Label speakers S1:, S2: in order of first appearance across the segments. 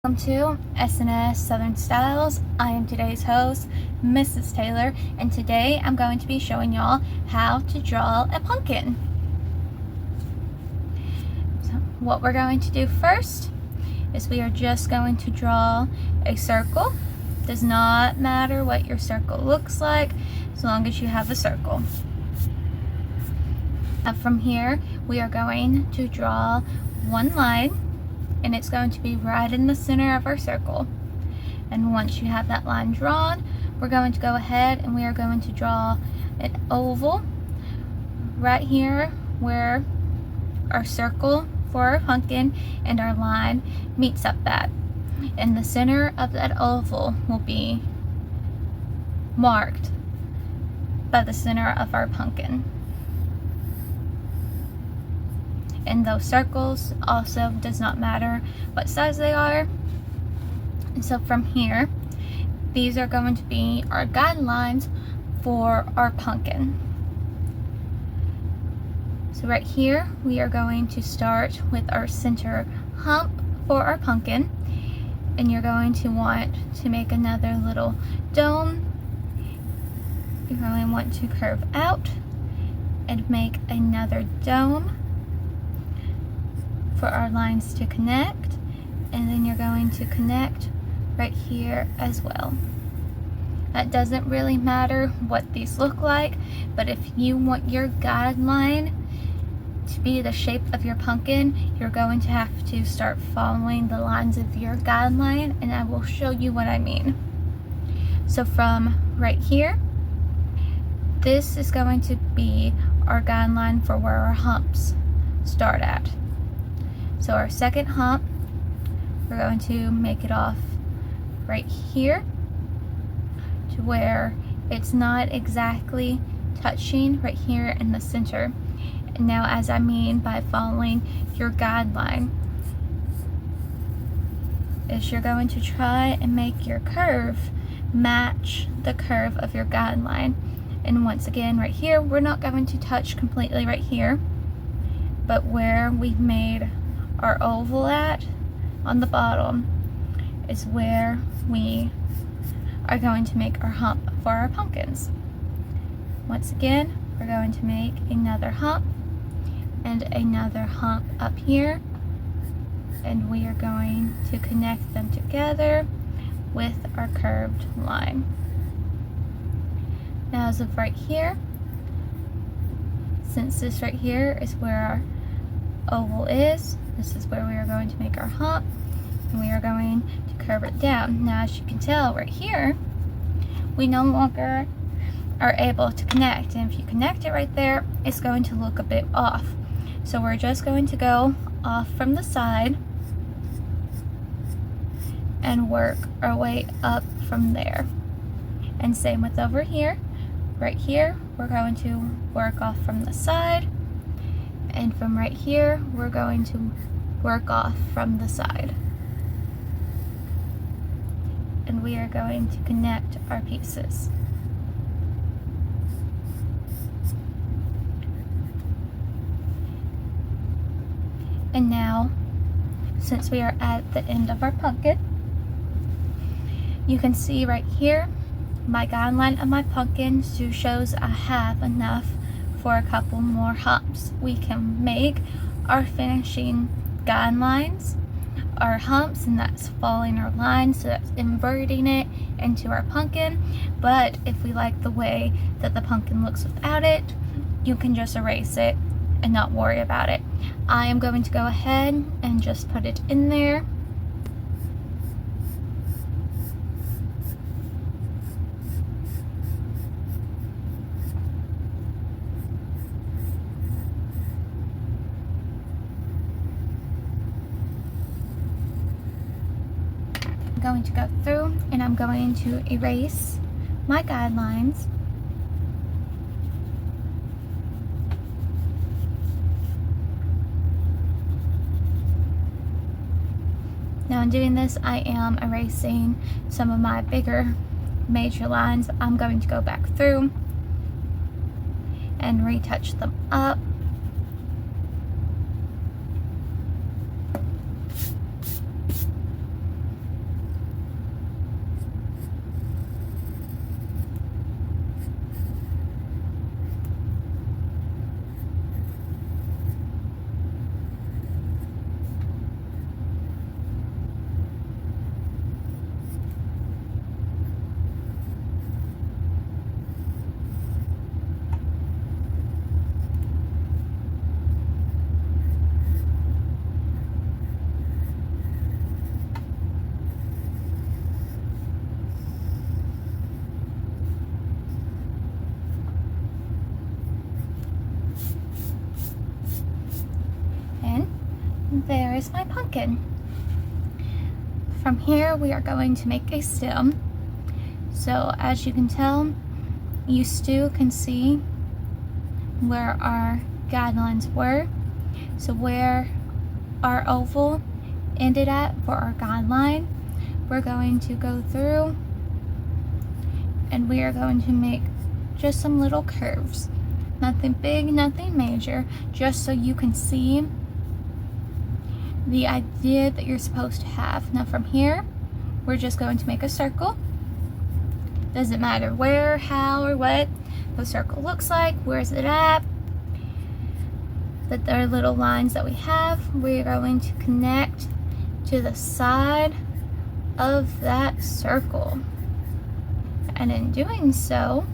S1: Welcome to S&S Southern Styles. I am today's host, Mrs. Taylor, and today I'm going to be showing y'all how to draw a pumpkin. So what we're going to do first is we are just going to draw a circle. Does not matter what your circle looks like as long as you have a circle. From here we are going to draw one line, and it's going to be right in the center of our circle. And once you have that line drawn, we're going to go ahead and we are going to draw an oval right here where our circle for our pumpkin and our line meets up at. And the center of that oval will be marked by the center of our pumpkin. And those circles also does not matter what size they are. And so from here, these are going to be our guidelines for our pumpkin. So right here, we are going to start with our center hump for our pumpkin. And you're going to want to make another little dome. You're going to want to curve out and make another dome for our lines to connect, and then you're going to connect right here as well. That doesn't really matter what these look like, but if you want your guideline to be the shape of your pumpkin, you're going to have to start following the lines of your guideline, and I will show you what I mean. So from right here, this is going to be our guideline for where our humps start at. So our second hump, we're going to make it off right here to where it's not exactly touching right here in the center. And now, as I mean by following your guideline, is you're going to try and make your curve match the curve of your guideline. And once again, right here, we're not going to touch completely right here, but where we've made our oval at on the bottom is where we are going to make our hump for our pumpkins. Once again, we're going to make another hump and another hump up here, and we are going to connect them together with our curved line. Now, as of right here, since this right here is where our oval is, this is where we are going to make our hump, and we are going to curve it down. Now, as you can tell right here, we no longer are able to connect, and if you connect it right there, it's going to look a bit off. So we're just going to go off from the side and work our way up from there. And same with over here. Right here, we're going to work off from the side, and from right here, we're going to work off from the side. And we are going to connect our pieces. And now, since we are at the end of our pumpkin, you can see right here, my guideline of my pumpkin shows I have enough for a couple more humps. We can make our finishing guidelines, our humps, and that's following our line, so that's inverting it into our pumpkin. But if we like the way that the pumpkin looks without it, you can just erase it and not worry about it. I am going to go ahead and just put it in there. Going to go through and I'm going to erase my guidelines. Now in doing this, I am erasing some of my bigger major lines. I'm going to go back through and retouch them up. is my pumpkin. From here, we are going to make a stem. So as you can tell, you still can see where our guidelines were. So where our oval ended at for our guideline, we're going to go through and we are going to make just some little curves. Nothing big, nothing major, just so you can see the idea that you're supposed to have. Now from here, we're just going to make a circle. Doesn't matter where, how, or what the circle looks like, where's it at. But there are little lines that we have. We're going to connect to the side of that circle. And in doing so,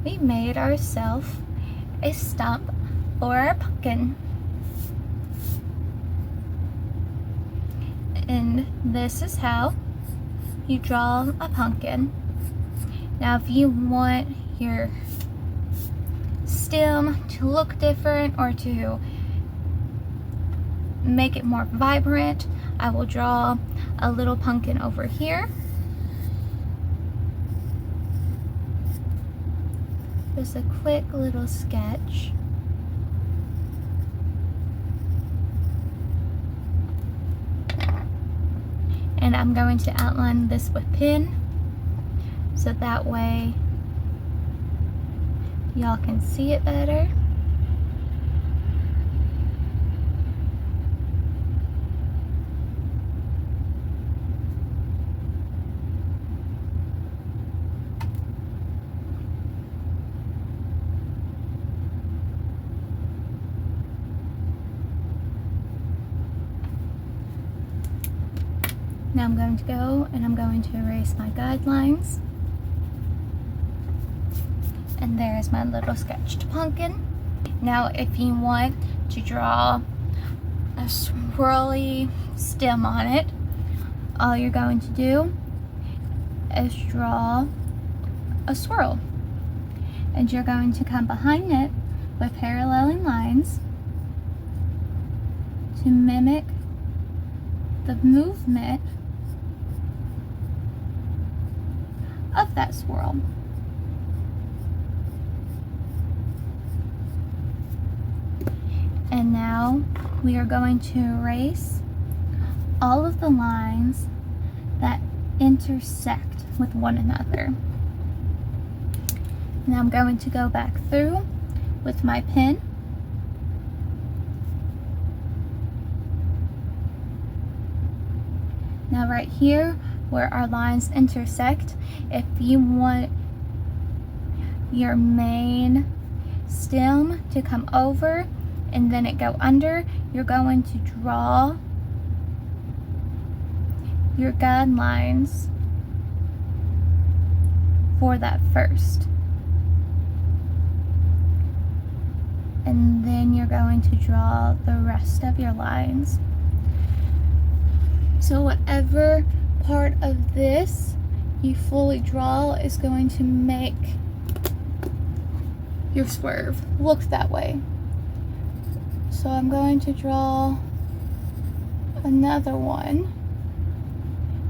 S1: we made ourselves a stump for our pumpkin. And this is how you draw a pumpkin. Now if you want your stem to look different or to make it more vibrant, I will draw a little pumpkin over here. Just a quick little sketch. And I'm going to outline this with pen, so that way y'all can see it better. Now I'm going to go and I'm going to erase my guidelines. And there's my little sketched pumpkin. Now if you want to draw a swirly stem on it, all you're going to do is draw a swirl. And you're going to come behind it with paralleling lines to mimic the movement of that swirl. And now we are going to erase all of the lines that intersect with one another. Now I'm going to go back through with my pen. Now right here where our lines intersect, if you want your main stem to come over and then it go under, you're going to draw your guidelines for that first. And then you're going to draw the rest of your lines. So whatever part of this you fully draw is going to make your swerve look that way. So I'm going to draw another one.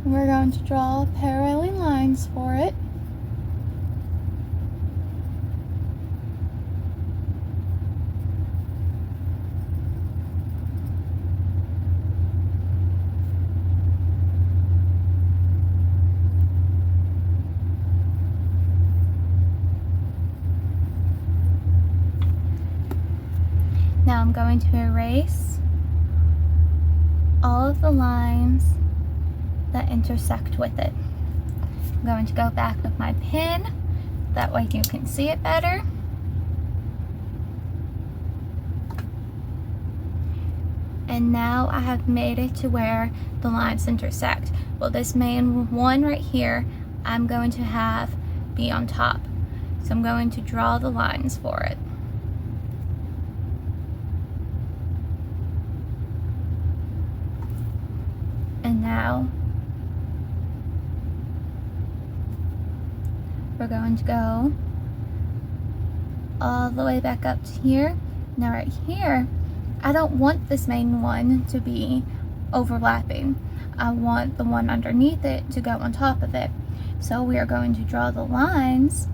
S1: And we're going to draw paralleling lines for it. Now I'm going to erase all of the lines that intersect with it. I'm going to go back with my pen, that way you can see it better. And now I have made it to where the lines intersect. Well, this main one right here, I'm going to have be on top. So I'm going to draw the lines for it. And now we're going to go all the way back up to here. Now right here, I don't want this main one to be overlapping. I want the one underneath it to go on top of it. So we are going to draw the lines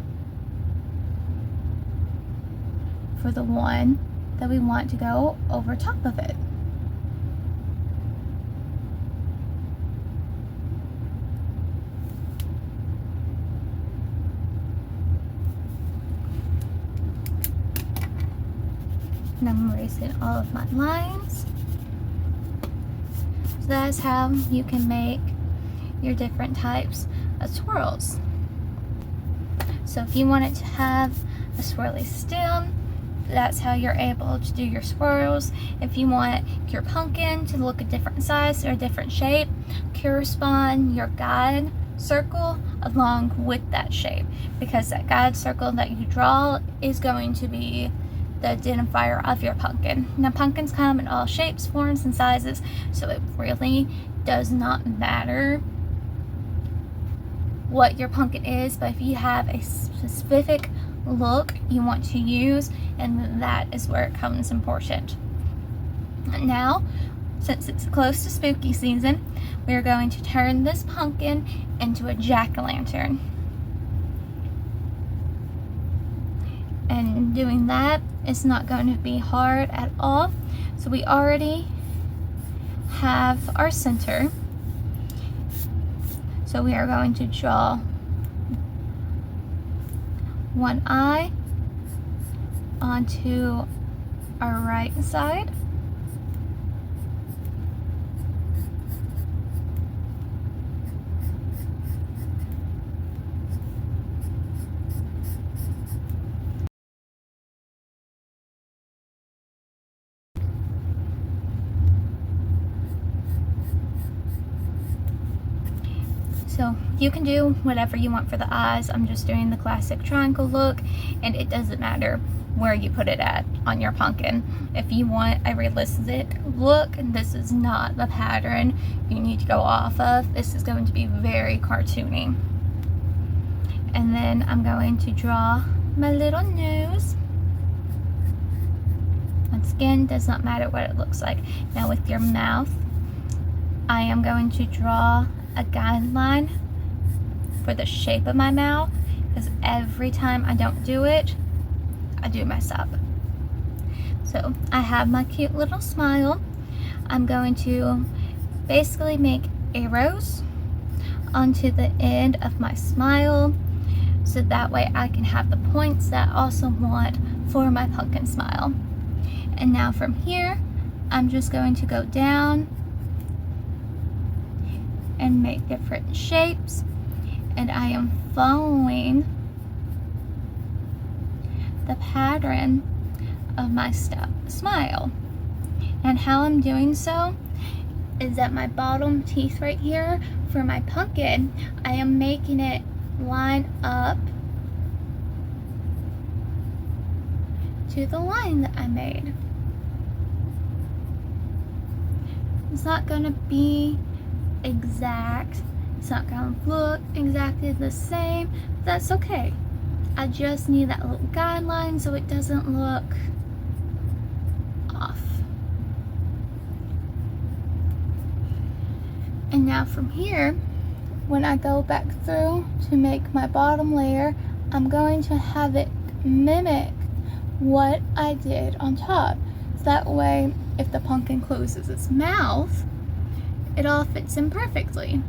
S1: for the one that we want to go over top of it. And I'm erasing all of my lines. So that's how you can make your different types of swirls. So if you want it to have a swirly stem, that's how you're able to do your swirls. If you want your pumpkin to look a different size or a different shape, correspond your guide circle along with that shape, because that guide circle that you draw is going to be the identifier of your pumpkin. Now pumpkins come in all shapes, forms, and sizes, so it really does not matter what your pumpkin is, but if you have a specific look you want to use, and that is where it comes important. Now, since it's close to spooky season, we are going to turn this pumpkin into a jack-o'-lantern. And doing that is not going to be hard at all. So we already have our center. So we are going to draw one eye onto our right side. So you can do whatever you want for the eyes. I'm just doing the classic triangle look, and it doesn't matter where you put it at on your pumpkin. If you want a realistic look, this is not the pattern you need to go off of. This is going to be very cartoony. And then I'm going to draw my little nose. Once again, does not matter what it looks like. Now with your mouth, I am going to draw a guideline for the shape of my mouth, because every time I don't do it, I do mess up. So I have my cute little smile. I'm going to basically make arrows onto the end of my smile, so that way I can have the points that I also want for my pumpkin smile. And now from here, I'm just going to go down and make different shapes, and I am following the pattern of my smile. And how I'm doing so is that my bottom teeth right here for my pumpkin, I am making it line up to the line that I made. It's not gonna be exact, it's not gonna look exactly the same. That's okay. I just need that little guideline so it doesn't look off. And now from here, when I go back through to make my bottom layer, I'm going to have it mimic what I did on top. So that way, if the pumpkin closes its mouth, it all fits in perfectly.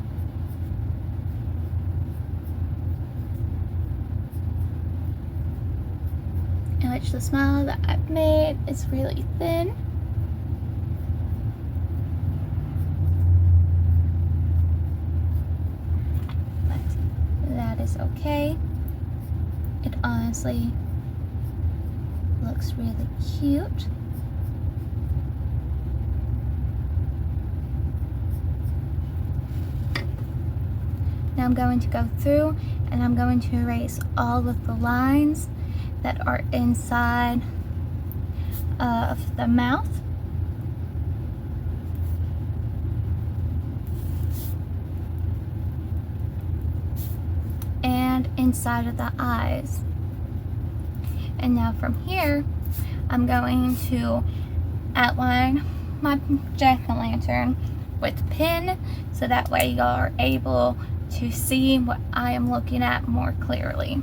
S1: In which the smile that I've made is really thin. But that is okay. It honestly looks really cute. Now I'm going to go through and I'm going to erase all of the lines that are inside of the mouth. And inside of the eyes. And now from here, I'm going to outline my jack-o'-lantern with a pen, so that way y'all are able to see what I am looking at more clearly.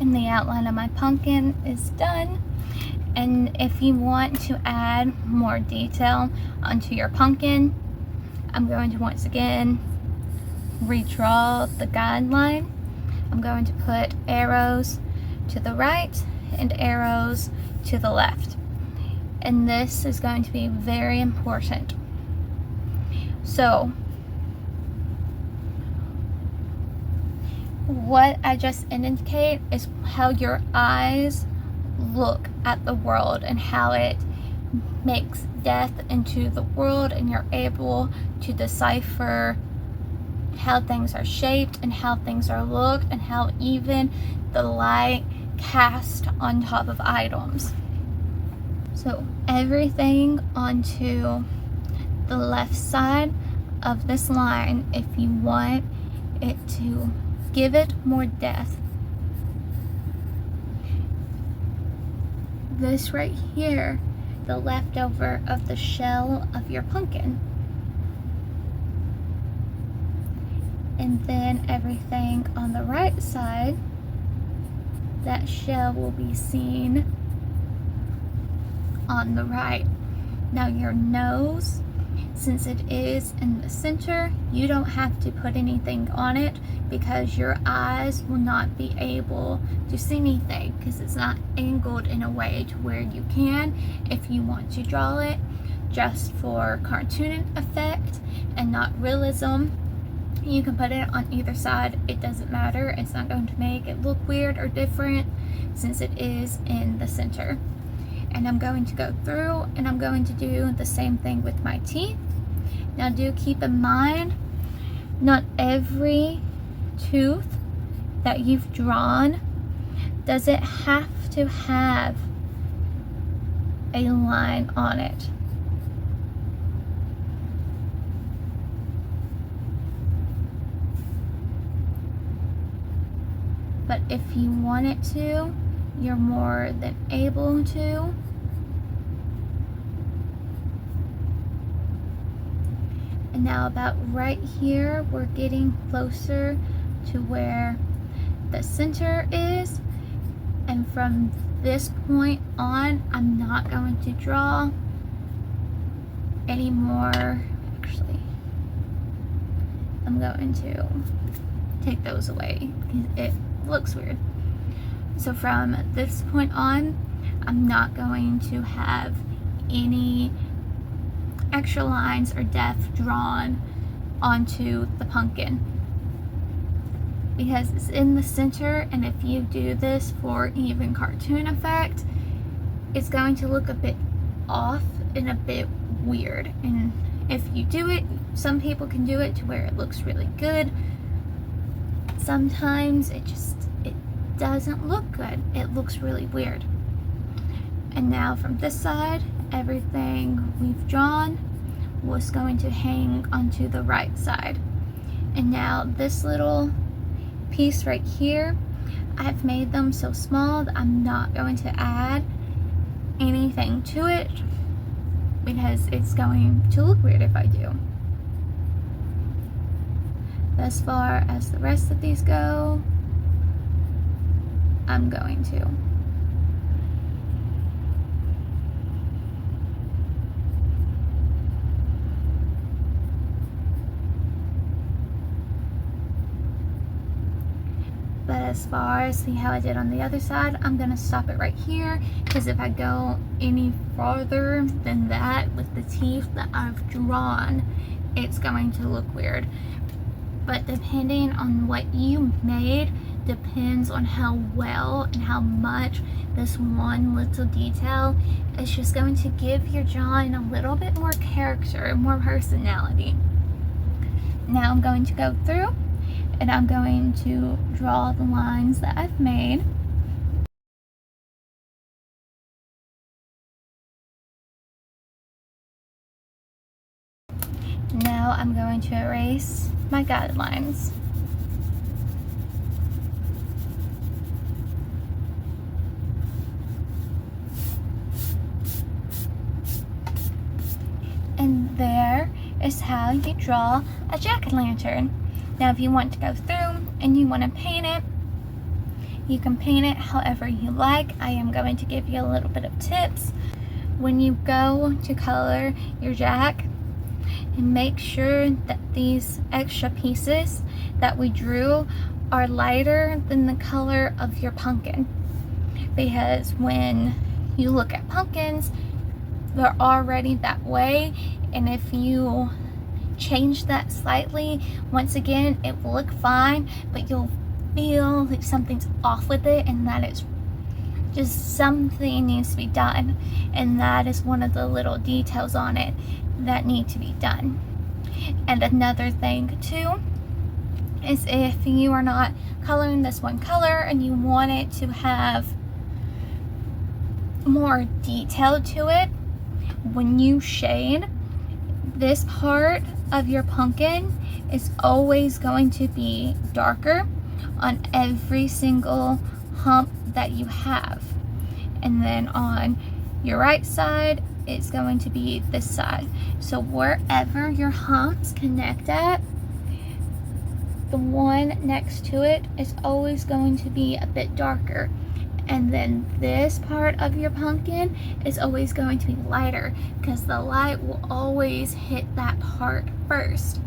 S1: And the outline of my pumpkin is done. And if you want to add more detail onto your pumpkin, I'm going to once again redraw the guideline. I'm going to put arrows to the right and arrows to the left. And this is going to be very important. So, what I just indicate is how your eyes look at the world and how it makes death into the world, and you're able to decipher how things are shaped and how things are looked and how even the light cast on top of items. So everything onto the left side of this line, if you want it to give it more depth. This right here, the leftover of the shell of your pumpkin. And then everything on the right side, that shell will be seen on the right. Now your nose, since it is in the center, you don't have to put anything on it because your eyes will not be able to see anything because it's not angled in a way to where you can. If you want to draw it just for cartoon effect and not realism, you can put it on either side. It doesn't matter. It's not going to make it look weird or different since it is in the center. And I'm going to go through and I'm going to do the same thing with my teeth. Now do keep in mind, not every tooth that you've drawn does it have to have a line on it. But if you want it to, you're more than able to. And now about right here, we're getting closer to where the center is. And from this point on, I'm not going to draw anymore. Actually, I'm going to take those away because it looks weird. So from this point on, I'm not going to have any extra lines or depth drawn onto the pumpkin because it's in the center, and if you do this for even cartoon effect, it's going to look a bit off and a bit weird. And if you do it, some people can do it to where it looks really good. Sometimes it doesn't look good. It looks really weird. And now from this side, everything we've drawn was going to hang onto the right side. And now this little piece right here, I've made them so small that I'm not going to add anything to it because it's going to look weird if I do. As far as the rest of these go, I'm going to. But as far as see how I did on the other side, I'm gonna stop it right here because if I go any farther than that with the teeth that I've drawn, it's going to look weird. But depending on what you made, depends on how well and how much this one little detail is just going to give your drawing a little bit more character, more personality. Now I'm going to go through and I'm going to draw the lines that I've made. Now I'm going to erase my guidelines. And there is how you draw a jack-o'-lantern. Now if you want to go through and you want to paint it, you can paint it however you like. I am going to give you a little bit of tips. When you go to color your jack, and make sure that these extra pieces that we drew are lighter than the color of your pumpkin, because when you look at pumpkins, they're already that way, and if you change that slightly, once again it will look fine, but you'll feel like something's off with it, and that is just something needs to be done, and that is one of the little details on it that need to be done. And another thing too is if you are not coloring this one color and you want it to have more detail to it, when you shade, this part of your pumpkin is always going to be darker on every single hump that you have, and then on your right side it's going to be this side. So wherever your humps connect at, the one next to it is always going to be a bit darker, and then this part of your pumpkin is always going to be lighter because the light will always hit that part first.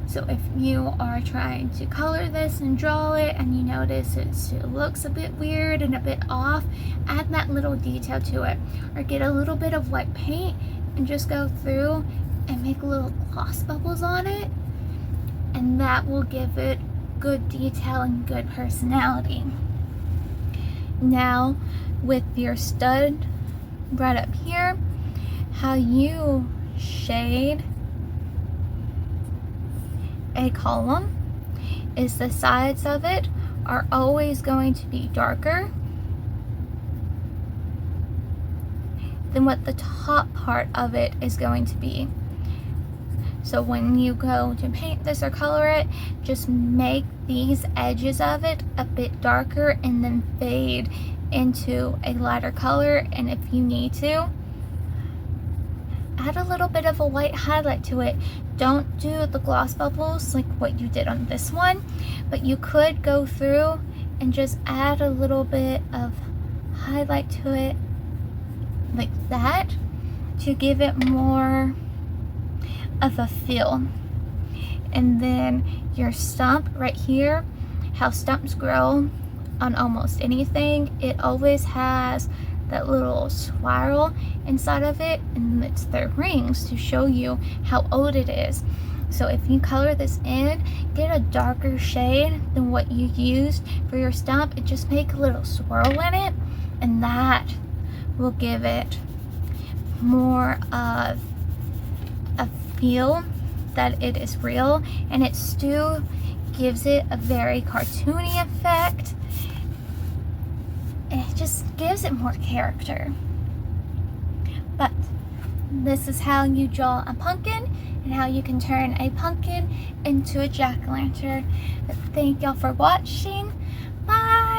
S1: So if you are trying to color this and draw it and you notice it looks a bit weird and a bit off, add that little detail to it, or get a little bit of white paint and just go through and make little gloss bubbles on it, and that will give it good detail and good personality. Now with your stud right up here, how you shade a column is the sides of it are always going to be darker than what the top part of it is going to be. So when you go to paint this or color it, just make these edges of it a bit darker and then fade into a lighter color, and if you need to, add a little bit of a white highlight to it. Don't do the gloss bubbles like what you did on this one, but you could go through and just add a little bit of highlight to it like that to give it more of a feel. And then your stump right here, how stumps grow on almost anything, it always has that little spiral inside of it, and it's their rings to show you how old it is. So if you color this in, get a darker shade than what you used for your stump and just make a little swirl in it, and that will give it more of a feel that it is real, and it still gives it a very cartoony effect. It just gives it more character. But this is how you draw a pumpkin and how you can turn a pumpkin into a jack-o'-lantern. Thank y'all for watching. Bye!